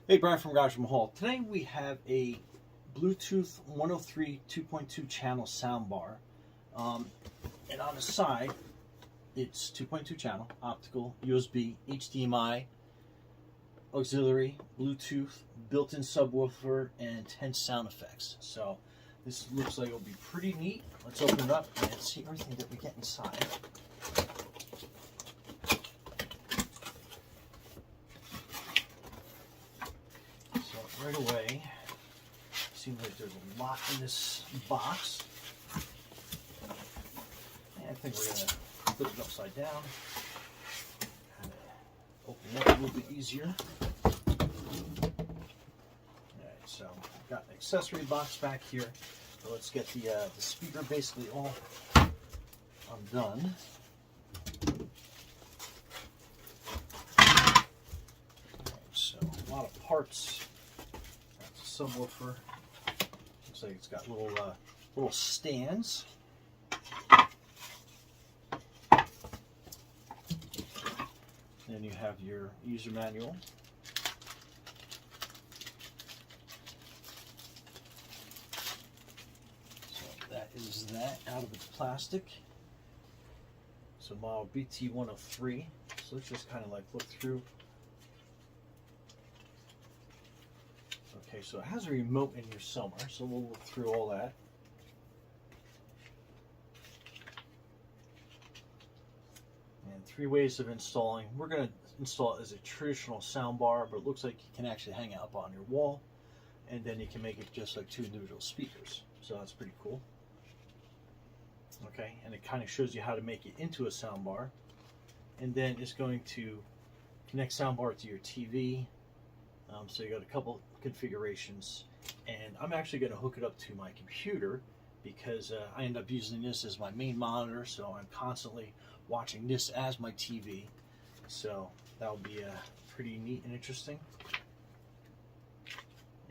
Hey, Brian from Garage Mahal. Today we have a Bluetooth 103 2.2 channel soundbar. And on the side, it's 2.2 channel, optical, USB, HDMI, auxiliary, Bluetooth, built-in subwoofer, and 10 sound effects. So this looks like it'll be pretty neat. Let's open it up and see everything that we get inside. Right away, seems like there's a lot in this box. And I think we're going to put it upside down. Kind of open it up a little bit easier. Alright, so I've got an accessory box back here. So let's get the speaker basically all undone. Alright, so a lot of parts. Subwoofer. Looks like it's got little stands. Then you have your user manual. So that is that out of its plastic. So model BT103. So let's just kind of like look through. Okay, so it has a remote in here somewhere, so we'll look through all that. And 3 ways of installing. We're going to install it as a traditional sound bar, but it looks like you can actually hang it up on your wall, and then you can make it just like 2 individual speakers. So that's pretty cool. Okay, and it kind of shows you how to make it into a sound bar. And then it's going to connect sound bar to your TV. So you got a couple configurations, and I'm actually going to hook it up to my computer because I end up using this as my main monitor, so I'm constantly watching this as my TV. So that'll be pretty neat and interesting.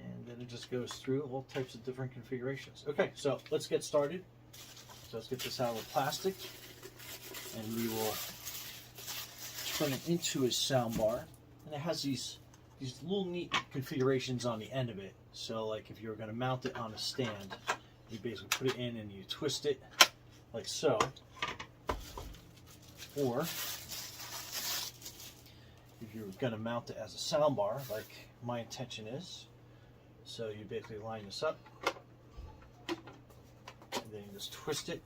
And then it just goes through all types of different configurations. Okay, so let's get started. So let's get this out of the plastic, and we will turn it into a sound bar. And it has these little neat configurations on the end of it. So like if you're going to mount it on a stand, you basically put it in and you twist it like so. Or if you're going to mount it as a sound bar, like my intention is, so you basically line this up and then you just twist it,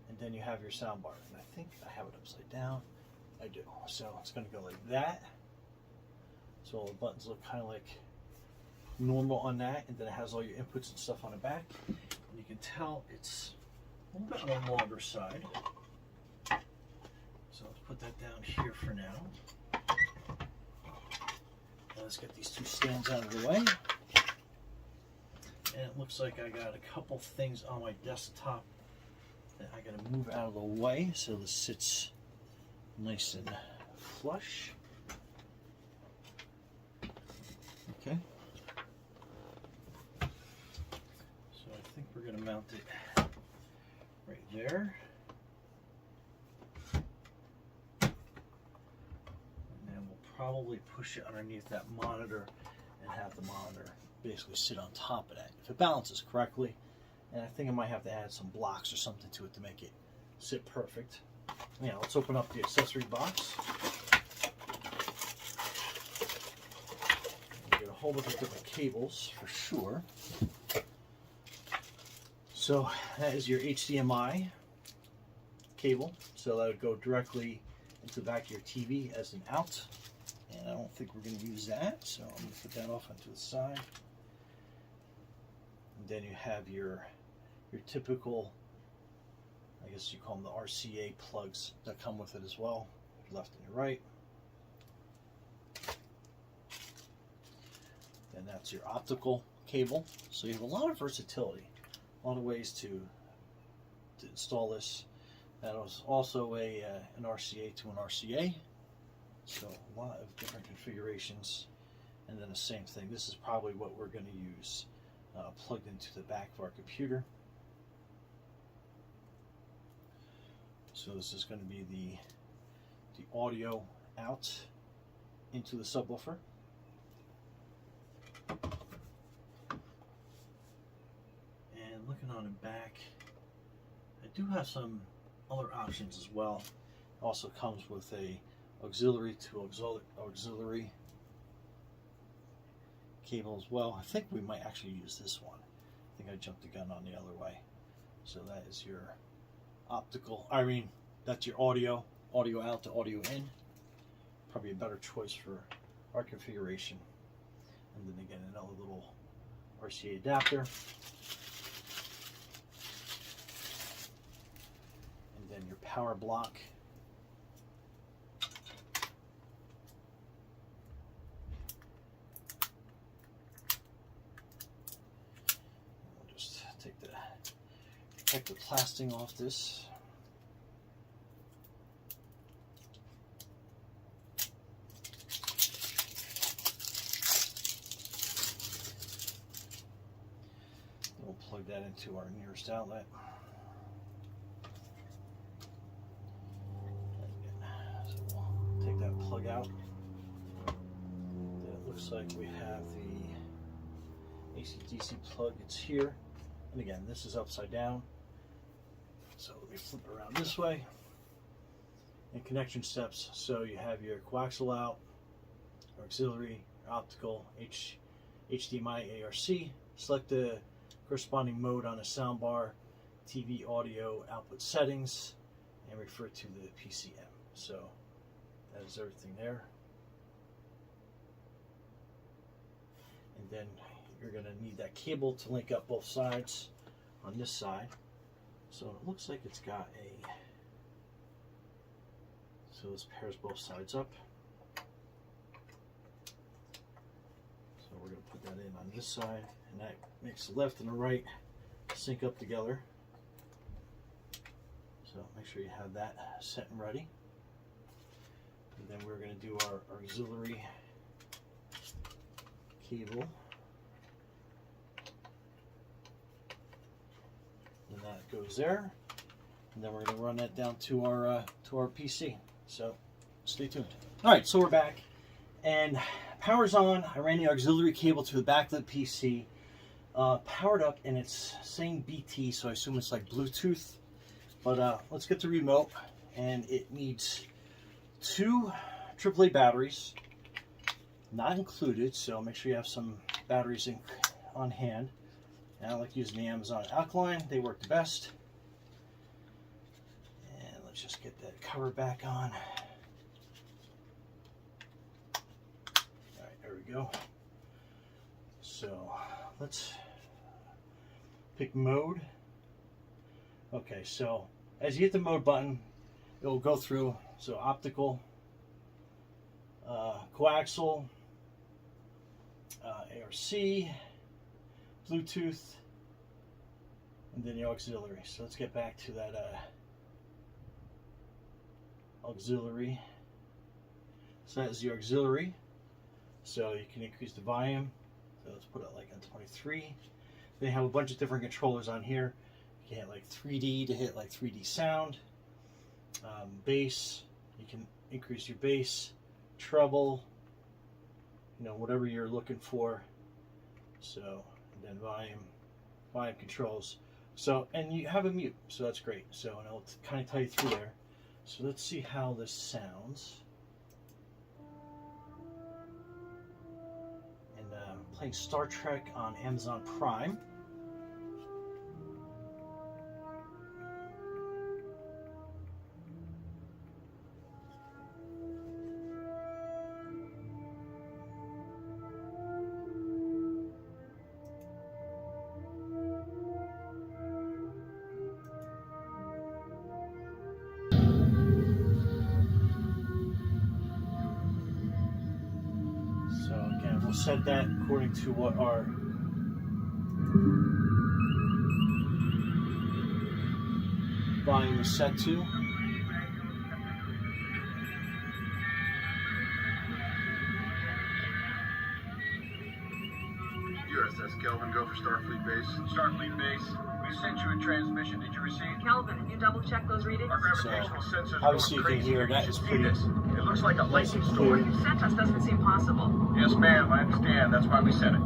and then you have your sound bar. And I think I have it upside down. I do. So it's going to go like that. So all the buttons look kind of like normal on that, and then it has all your inputs and stuff on the back. And you can tell it's a little bit on the longer side. So let's put that down here for now. Now let's get these 2 stands out of the way. And it looks like I got a couple things on my desktop that I got to move out of the way so this sits nice and flush. Okay, so I think we're going to mount it right there. And then we'll probably push it underneath that monitor and have the monitor basically sit on top of that, if it balances correctly. And I think I might have to add some blocks or something to it to make it sit perfect. Yeah, let's open up the accessory box. A whole bunch of different cables for sure. So that is your HDMI cable, so that would go directly into the back of your TV as an out, and I don't think we're going to use that, so I'm going to put that off onto the side. And then you have your typical, I guess you call them the RCA plugs that come with it as well, your left and your right. And that's your optical cable. So you have a lot of versatility, a lot of ways to install this. That was also an RCA to an RCA. So a lot of different configurations. And then the same thing. This is probably what we're going to use plugged into the back of our computer. So this is going to be the audio out into the subwoofer. on and back. I do have some other options as well. It also comes with a auxiliary to auxiliary cable as well. I think we might actually use this one. I think I jumped the gun on the other way. So that is your optical, that's your audio out to audio in. Probably a better choice for our configuration. And then again, another little RCA adapter. And then your power block. We'll just take the plastic off this. We'll plug that into our nearest outlet. So we'll take that plug out. Then it looks like we have the AC/DC plug. It's here. And again, this is upside down. So let me flip it around this way. And connection steps. So you have your coaxial out, auxiliary, optical, HDMI, ARC. Select the corresponding mode on a soundbar, TV audio output settings, and refer to the PCM. So that is everything there. And then you're going to need that cable to link up both sides on this side. So it looks like it's got so this pairs both sides up. So we're going to put that in on this side, and that makes the left and the right sync up together. So make sure you have that set and ready. And then we're going to do our auxiliary cable. And that goes there. And then we're going to run that down to our PC. So stay tuned. All right, so we're back, and power's on. I ran the auxiliary cable to the back of the PC. Powered up, and it's saying BT, so I assume it's like Bluetooth. But let's get the remote, and it needs 2 AAA batteries, not included. So make sure you have some batteries on hand. And I like using the Amazon Alkaline; they work the best. And let's just get that cover back on. All right, there we go. So let's pick mode. Okay, so as you hit the mode button, it will go through. So optical, coaxial, ARC, Bluetooth, and then the auxiliary. So let's get back to that auxiliary. So that is the auxiliary. So you can increase the volume. So let's put it like on 23. They have a bunch of different controllers on here. You can hit like 3D to hit like 3D sound. Bass, you can increase your bass, treble, whatever you're looking for. So, and then volume controls. So, and you have a mute, so that's great. So, and I'll kind of tell you through there. So let's see how this sounds. And playing Star Trek on Amazon Prime. We'll set that according to what our volume is set to. USS Kelvin, go for Starfleet Base. Starfleet Base, we sent you a transmission. Did you receive? Kelvin, have you double-checked those readings? Our gravitational sensors obviously going you can hear that is pretty. It looks like a lightning storm. What you sent us doesn't seem possible. Yes, ma'am, I understand. That's why we sent it.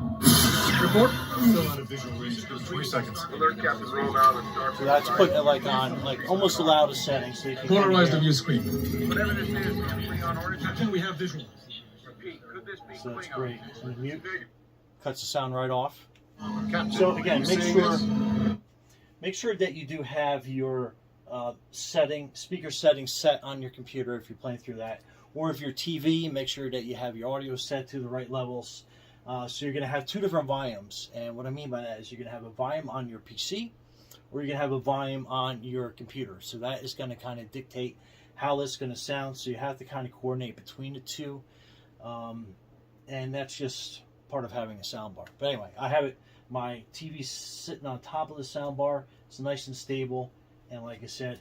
Report. Still out of visual range. 3 seconds. Alert Captain Roll out and start. So that's putting it like on like almost the loudest setting, so you can Polarize the hear. view screen. Whatever this is, Klingon origin. Captain, we have visual. Repeat, could this be So that's Klingon? great. And the mute cuts the sound right off. Captain, So again, you make saying sure that you do have your speaker settings set on your computer if you're playing through that, or if your TV, make sure that you have your audio set to the right levels. So you're going to have two different volumes, and what I mean by that is you're going to have a volume on your PC, or you're going to have a volume on your computer. So that is going to kind of dictate how it's going to sound. So you have to kind of coordinate between the two, and that's just part of having a soundbar. But anyway, I have it. My TV's sitting on top of the soundbar. It's nice and stable, and like I said,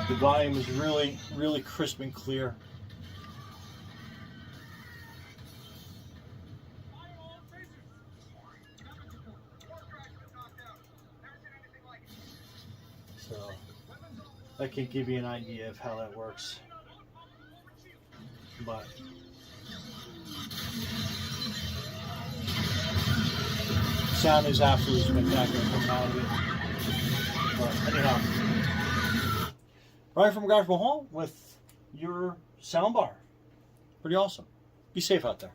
the volume is really, really crisp and clear. So that can give you an idea of how that works. But sound is absolutely spectacular coming out of it. But anyhow, right from Detachable Home with your soundbar. Pretty awesome. Be safe out there.